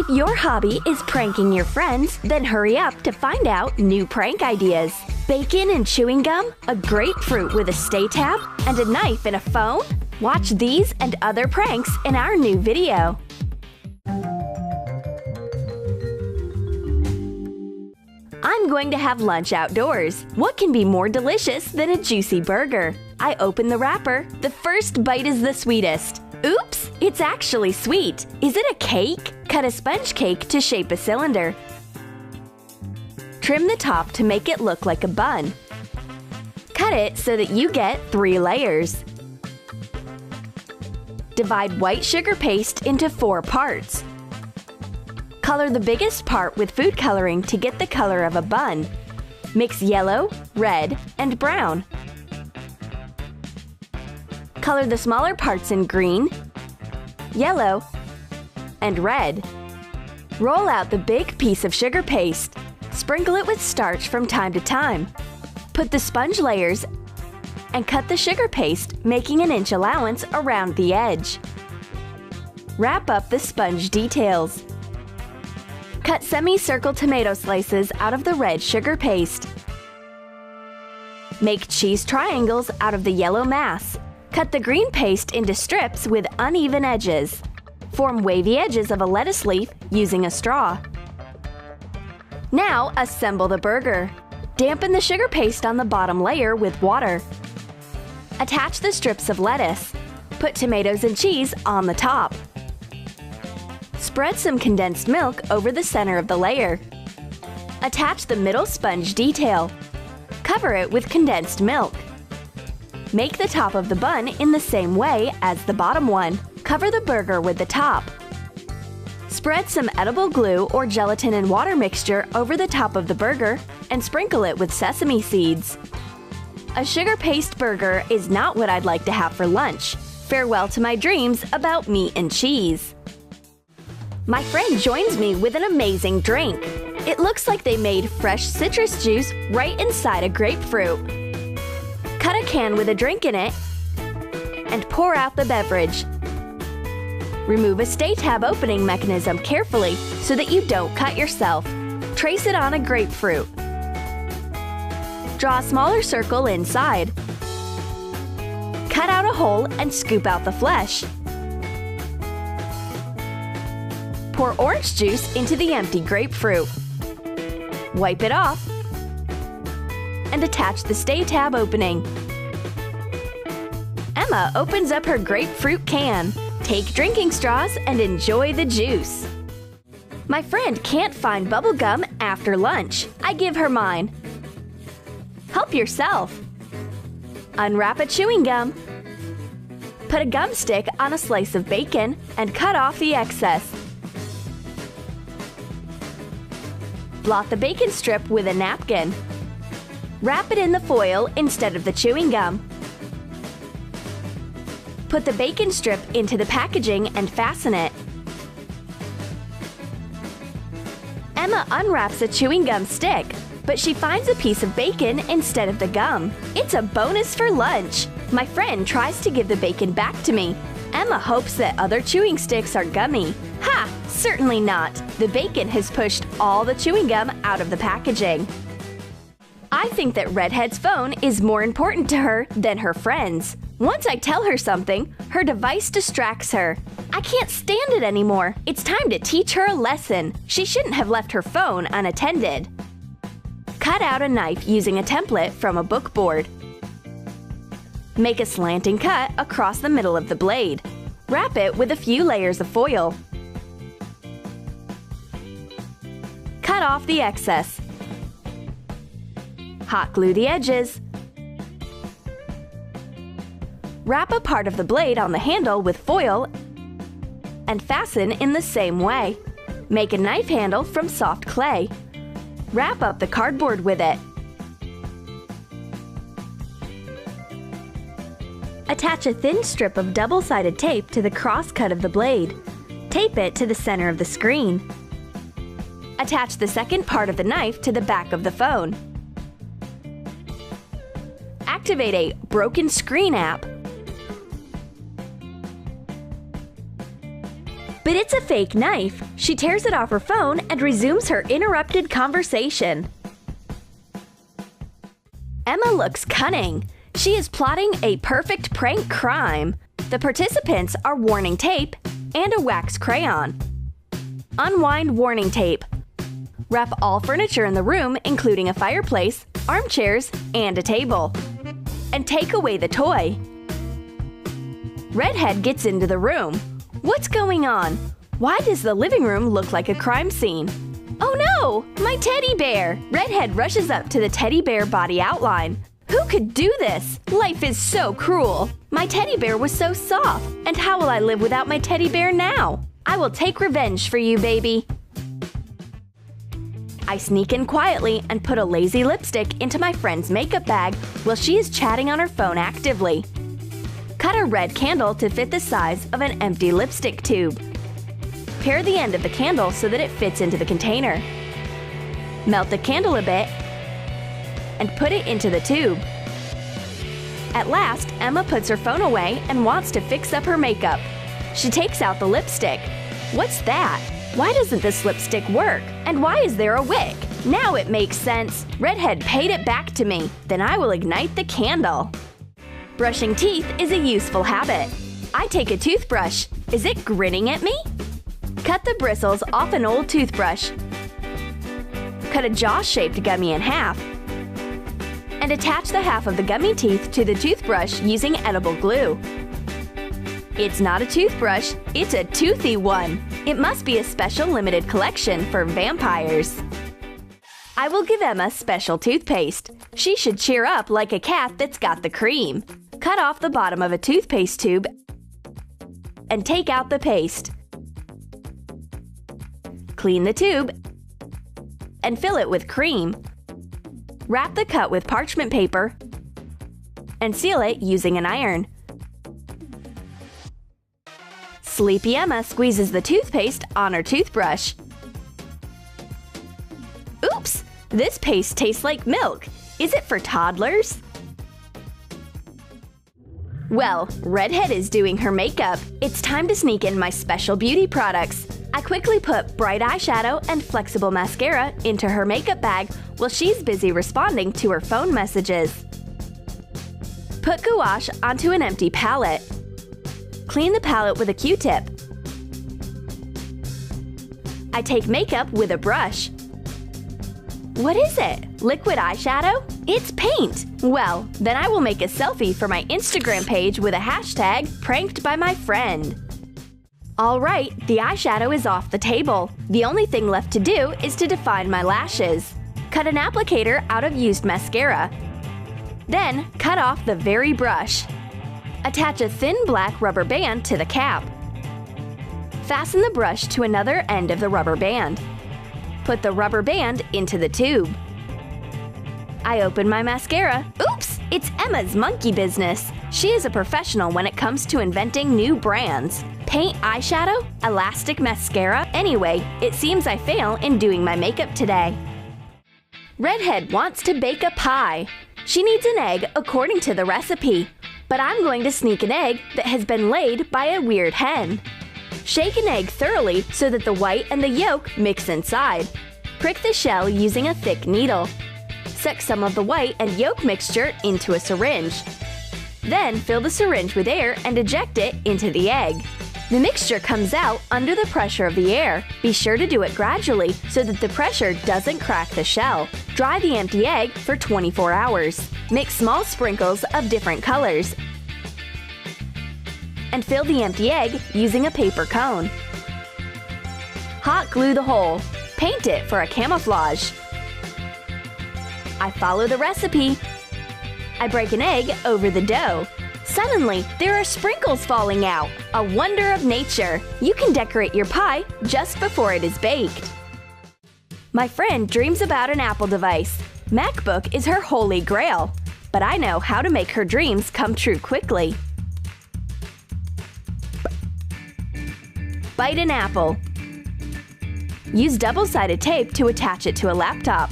If your hobby is pranking your friends, then hurry up to find out new prank ideas. Bacon and chewing gum, a grapefruit with a stay tab, and a knife and a phone? Watch these and other pranks in our new video. I'm going to have lunch outdoors. What can be more delicious than a juicy burger? I open the wrapper. The first bite is the sweetest. Oops, it's actually sweet. Is it a cake? Cut a sponge cake to shape a cylinder. Trim the top to make it look like a bun. Cut it so that you get 3 layers. Divide white sugar paste into 4 parts. Color the biggest part with food coloring to get the color of a bun. Mix yellow, red, and brown. Color the smaller parts in green, yellow, and red. Roll out the big piece of sugar paste. Sprinkle it with starch from time to time. Put the sponge layers and cut the sugar paste, making an inch allowance around the edge. Wrap up the sponge details. Cut semicircle tomato slices out of the red sugar paste. Make cheese triangles out of the yellow mass. Cut the green paste into strips with uneven edges. Form wavy edges of a lettuce leaf using a straw. Now assemble the burger. Dampen the sugar paste on the bottom layer with water. Attach the strips of lettuce. Put tomatoes and cheese on the top. Spread some condensed milk over the center of the layer. Attach the middle sponge detail. Cover it with condensed milk. Make the top of the bun in the same way as the bottom one. Cover the burger with the top. Spread some edible glue or gelatin and water mixture over the top of the burger and sprinkle it with sesame seeds. A sugar paste burger is not what I'd like to have for lunch. Farewell to my dreams about meat and cheese. My friend joins me with an amazing drink. It looks like they made fresh citrus juice right inside a grapefruit. Cut a can with a drink in it and pour out the beverage. Remove a stay tab opening mechanism carefully so that you don't cut yourself. Trace it on a grapefruit. Draw a smaller circle inside. Cut out a hole and scoop out the flesh. Pour orange juice into the empty grapefruit. Wipe it off and attach the stay tab opening. Emma opens up her grapefruit can. Take drinking straws and enjoy the juice. My friend can't find bubble gum after lunch. I give her mine. Help yourself. Unwrap a chewing gum. Put a gum stick on a slice of bacon and cut off the excess. Blot the bacon strip with a napkin. Wrap it in the foil instead of the chewing gum. Put the bacon strip into the packaging and fasten it. Emma unwraps a chewing gum stick, but she finds a piece of bacon instead of the gum. It's a bonus for lunch. My friend tries to give the bacon back to me. Emma hopes that other chewing sticks are gummy. Ha! Certainly not. The bacon has pushed all the chewing gum out of the packaging. I think that Redhead's phone is more important to her than her friends. Once I tell her something, her device distracts her. I can't stand it anymore. It's time to teach her a lesson. She shouldn't have left her phone unattended. Cut out a knife using a template from a book board. Make a slanting cut across the middle of the blade. Wrap it with a few layers of foil. Cut off the excess. Hot glue the edges. Wrap a part of the blade on the handle with foil and fasten in the same way. Make a knife handle from soft clay. Wrap up the cardboard with it. Attach a thin strip of double-sided tape to the cross-cut of the blade. Tape it to the center of the screen. Attach the second part of the knife to the back of the phone. Activate a broken screen app. But it's a fake knife. She tears it off her phone and resumes her interrupted conversation. Emma looks cunning. She is plotting a perfect prank crime. The participants are warning tape and a wax crayon. Unwind warning tape. Wrap all furniture in the room, including a fireplace, armchairs, and a table. And take away the toy. Redhead gets into the room. What's going on? Why does the living room look like a crime scene? Oh no! My teddy bear! Redhead rushes up to the teddy bear body outline. Who could do this? Life is so cruel. My teddy bear was so soft, and how will I live without my teddy bear now? I will take revenge for you, baby. I sneak in quietly and put a lazy lipstick into my friend's makeup bag while she is chatting on her phone actively. Cut a red candle to fit the size of an empty lipstick tube. Pare the end of the candle so that it fits into the container. Melt the candle a bit and put it into the tube. At last, Emma puts her phone away and wants to fix up her makeup. She takes out the lipstick. What's that? Why doesn't this lipstick work? And why is there a wick? Now it makes sense. Redhead paid it back to me. Then I will ignite the candle. Brushing teeth is a useful habit. I take a toothbrush. Is it grinning at me? Cut the bristles off an old toothbrush. Cut a jaw-shaped gummy in half. And attach the half of the gummy teeth to the toothbrush using edible glue. It's not a toothbrush, it's a toothy one. It must be a special limited collection for vampires. I will give Emma special toothpaste. She should cheer up like a cat that's got the cream. Cut off the bottom of a toothpaste tube and take out the paste. Clean the tube and fill it with cream. Wrap the cut with parchment paper and seal it using an iron. Sleepy Emma squeezes the toothpaste on her toothbrush. Oops! This paste tastes like milk. Is it for toddlers? Well, Redhead is doing her makeup. It's time to sneak in my special beauty products. I quickly put bright eyeshadow and flexible mascara into her makeup bag while she's busy responding to her phone messages. Put gouache onto an empty palette. Clean the palette with a Q-tip. I take makeup with a brush. What is it? Liquid eyeshadow? It's paint! Well, then I will make a selfie for my Instagram page with a hashtag pranked by my friend. Alright, the eyeshadow is off the table. The only thing left to do is to define my lashes. Cut an applicator out of used mascara. Then, cut off the very brush. Attach a thin black rubber band to the cap. Fasten the brush to another end of the rubber band. Put the rubber band into the tube. I open my mascara. Oops! It's Emma's monkey business. She is a professional when it comes to inventing new brands. Paint eyeshadow? Elastic mascara? Anyway, it seems I fail in doing my makeup today. Redhead wants to bake a pie. She needs an egg according to the recipe. But I'm going to sneak an egg that has been laid by a weird hen. Shake an egg thoroughly so that the white and the yolk mix inside. Prick the shell using a thick needle. Suck some of the white and yolk mixture into a syringe. Then fill the syringe with air and eject it into the egg. The mixture comes out under the pressure of the air. Be sure to do it gradually so that the pressure doesn't crack the shell. Dry the empty egg for 24 hours. Mix small sprinkles of different colors and fill the empty egg using a paper cone. Hot glue the hole. Paint it for a camouflage. I follow the recipe. I break an egg over the dough. Suddenly, there are sprinkles falling out. A wonder of nature. You can decorate your pie just before it is baked. My friend dreams about an Apple device. MacBook is her holy grail. But I know how to make her dreams come true quickly. Bite an apple. Use double-sided tape to attach it to a laptop.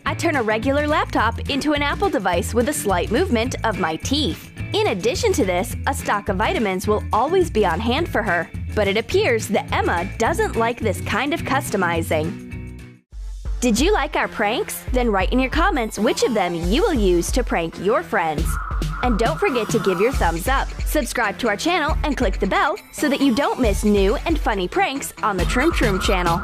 I turn a regular laptop into an Apple device with a slight movement of my teeth. In addition to this, a stock of vitamins will always be on hand for her. But it appears that Emma doesn't like this kind of customizing. Did you like our pranks? Then write in your comments which of them you will use to prank your friends. And don't forget to give your thumbs up, subscribe to our channel, and click the bell so that you don't miss new and funny pranks on the Troom channel.